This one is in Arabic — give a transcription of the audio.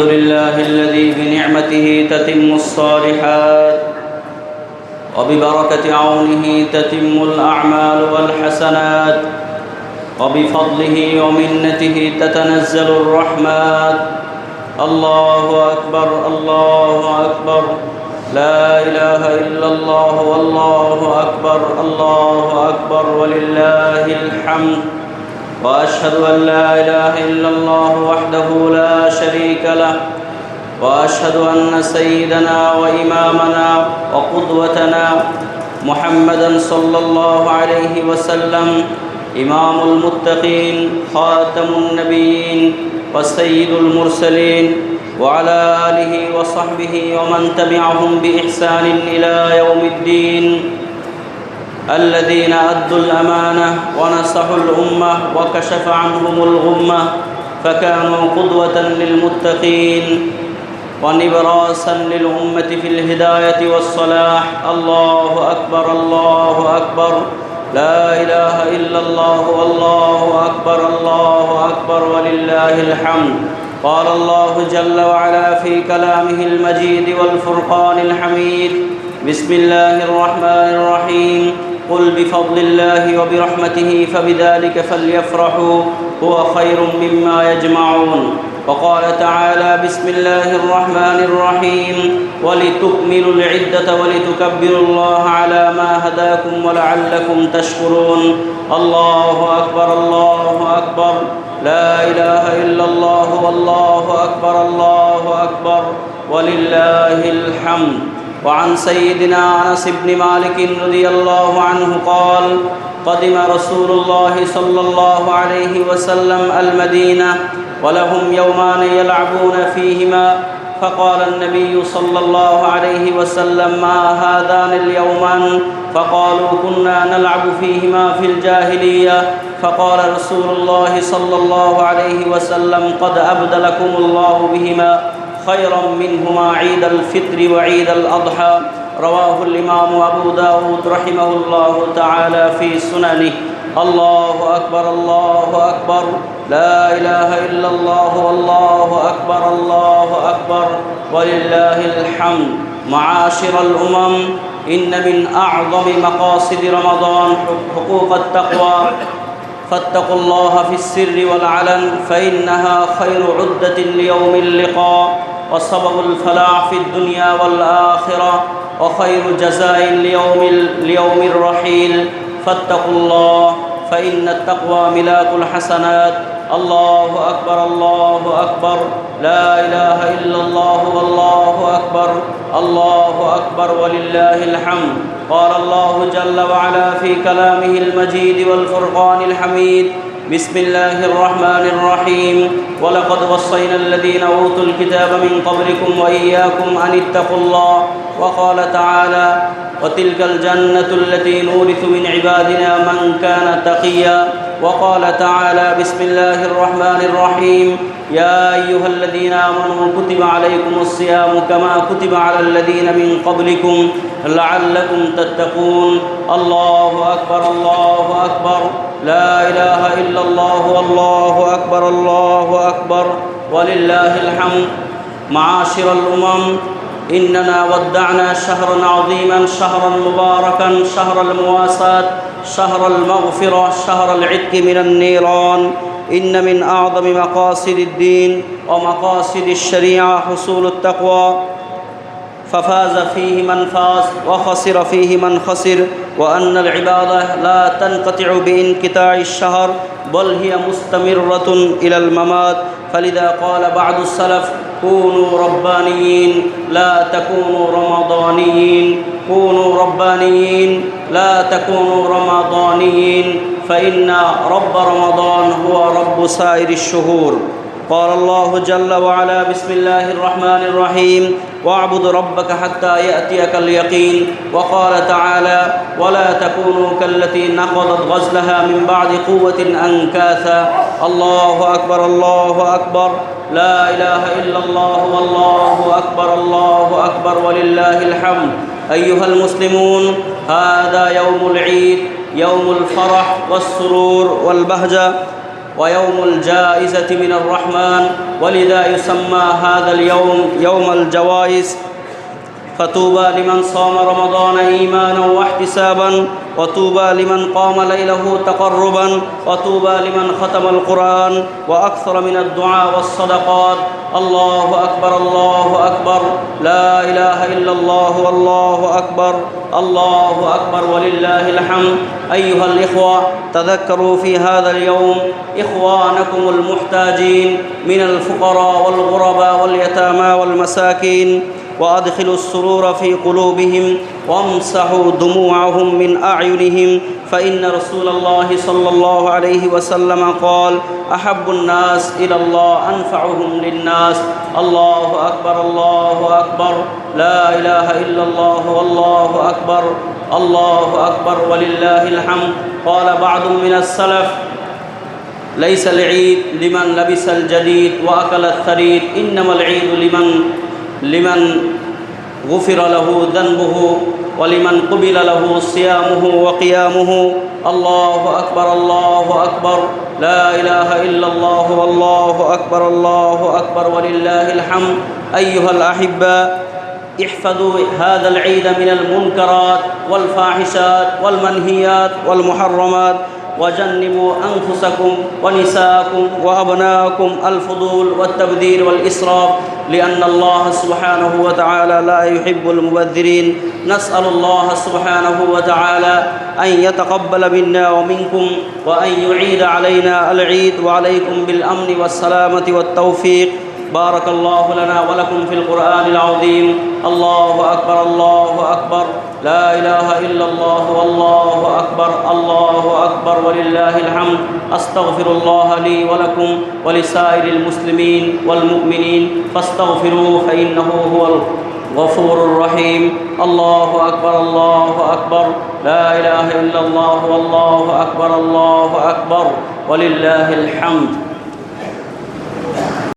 الحمد لله الذي بنعمته تتم الصالحات وببركة عونه تتم الأعمال والحسنات وبفضله ومنته تتنزل الرحمات. الله أكبر الله أكبر، لا إله إلا الله والله أكبر الله أكبر ولله الحمد. وأشهد أن لا إله إلا الله وحده لا شريك له، وأشهد أن سيدنا وإمامنا وقدوتنا محمدًا صلى الله عليه وسلم إمام المتقين خاتم النبيين وسيد المرسلين، وعلى آله وصحبه ومن تبعهم بإحسان إلى يوم الدين، الذين أدوا الأمانة ونصحوا الأمة وكشف عنهم الغمة، فكانوا قدوة للمتقين ونبراسا للأمة في الهداية والصلاح. الله أكبر الله أكبر، لا إله إلا الله والله أكبر الله أكبر ولله الحمد. قال الله جل وعلا في كلامه المجيد والفرقان الحميد: بسم الله الرحمن الرحيم، قل بفضل الله وبرحمته فبذلك فليفرحوا هو خير مما يجمعون. وقال تعالى: بسم الله الرحمن الرحيم، ولتكملوا العدة ولتكبروا الله على ما هداكم ولعلكم تشكرون. الله أكبر الله أكبر، لا إله إلا الله والله أكبر الله أكبر ولله الحمد. وعن سيدنا أنس بن مالك رضي الله عنه قال: قدم رسول الله صلى الله عليه وسلم المدينة ولهم يومان يلعبون فيهما، فقال النبي صلى الله عليه وسلم: ما هذان اليومان؟ فقالوا: كنا نلعب فيهما في الجاهلية. فقال رسول الله صلى الله عليه وسلم: قد أبدلكم الله بهما خيرا منهما عيد الفطر وعيد الأضحى. رواه الإمام أبو داود رحمه الله تعالى في سننه. الله أكبر الله أكبر، لا إله إلا الله والله أكبر الله أكبر ولله الحمد. معاشر الأمم، إن من أعظم مقاصد رمضان حقوق التقوى، فاتقوا الله في السر والعلن، فإنها خير عدة ليوم اللقاء وسبب الفلاح في الدنيا والآخرة وخير جزاء ليوم الرحيل. فاتقوا الله، فإن التقوى ملاك الحسنات. الله أكبر الله أكبر، لا إله إلا الله والله أكبر الله أكبر ولله الحمد. قال الله جل وعلا في كلامه المجيد والفرقان الحميد: بسم الله الرحمن الرحيم، ولقد وصينا الذين أوتوا الكتاب من قبلكم وإياكم أن اتقوا الله. وقال تعالى: وتلك الجنة التي نورث من عبادنا من كان تقيا. وقال تعالى: بسم الله الرحمن الرحيم، يا أيها الذين آمنوا كتب عليكم الصيام كما كتب على الذين من قبلكم لعلكم تتقون. الله أكبر الله أكبر، لا إله إلا الله والله أكبر الله أكبر ولله الحمد. معاشر الأمم، إننا ودعنا شهرا عظيما، شهرا مباركا، شهر المواساة، شهر المغفرة، شهر العتق من النيران. إن من أعظم مقاصد الدين ومقاصد الشريعة حصول التقوى، ففاز فيه من فاز وخسر فيه من خسر، وأن العبادة لا تنقطع بانقطاع الشهر بل هي مستمرة إلى الممات. فلذا قال بعض السلف: كونوا ربانيين لا تكونوا رمضانيين، كونوا ربانيين لا تكونوا رمضانيين، فإن رب رمضان هو رب سائر الشهور. قال الله جل وعلا: بسم الله الرحمن الرحيم، واعبد ربك حتى يأتيك اليقين. وقال تعالى: ولا تكونوا كالتي نقضت غزلها من بعد قوة أنكاثا. الله أكبر الله أكبر، لا إله إلا الله والله أكبر الله أكبر ولله الحمد. أيها المسلمون، هذا يوم العيد، يوم الفرح والسرور والبهجة، ويوم الجائزة من الرحمن، ولذا يسمى هذا اليوم يوم الجوائز. فطوبى لمن صام رمضان إيمانا واحتسابا، وطوبى لمن قام ليله تقربا، وطوبى لمن ختم القرآن وأكثر من الدعاء والصدقات. الله أكبر الله أكبر، لا إله إلا الله والله أكبر، الله أكبر ولله الحمد. أيها الإخوة، تذكروا في هذا اليوم إخوانكم المحتاجين من الفقراء والغرباء واليتامى والمساكين، وأدخلوا السرور في قلوبهم وامسحوا دموعهم من أعينهم، فإن رسول الله صلى الله عليه وسلم قال: أحب الناس إلى الله أنفعهم للناس. الله أكبر الله أكبر، لا إله إلا الله والله أكبر، الله أكبر ولله الحمد. قال بعض من السلف: ليس العيد لمن لبس الجديد وأكل الثريد، إنما العيد لمن غفر له ذنبه ولمن قبل له صيامه وقيامه. الله أكبر الله أكبر، لا إله إلا الله والله أكبر، الله أكبر ولله الحمد. أيها الأحبة، احفظوا هذا العيد من المنكرات والفاحشات والمنهيات والمحرمات، وجنبوا أنفسكم ونساءكم وأبناءكم الفضول والتبذير والإسراف، لأن الله سبحانه وتعالى لا يحب المبذرين. نسأل الله سبحانه وتعالى أن يتقبل منا ومنكم، وأن يعيد علينا العيد وعليكم بالأمن والسلامة والتوفيق. بارك الله لنا ولكم في القرآن العظيم. الله أكبر الله أكبر، لا إله إلا الله والله أكبر، الله أكبر ولله الحمد. أستغفر الله لي ولكم ولسائر المسلمين والمؤمنين، فاستغفروه فإنه هو الغفور الرحيم. الله أكبر الله أكبر، لا إله إلا الله والله أكبر، الله أكبر ولله الحمد.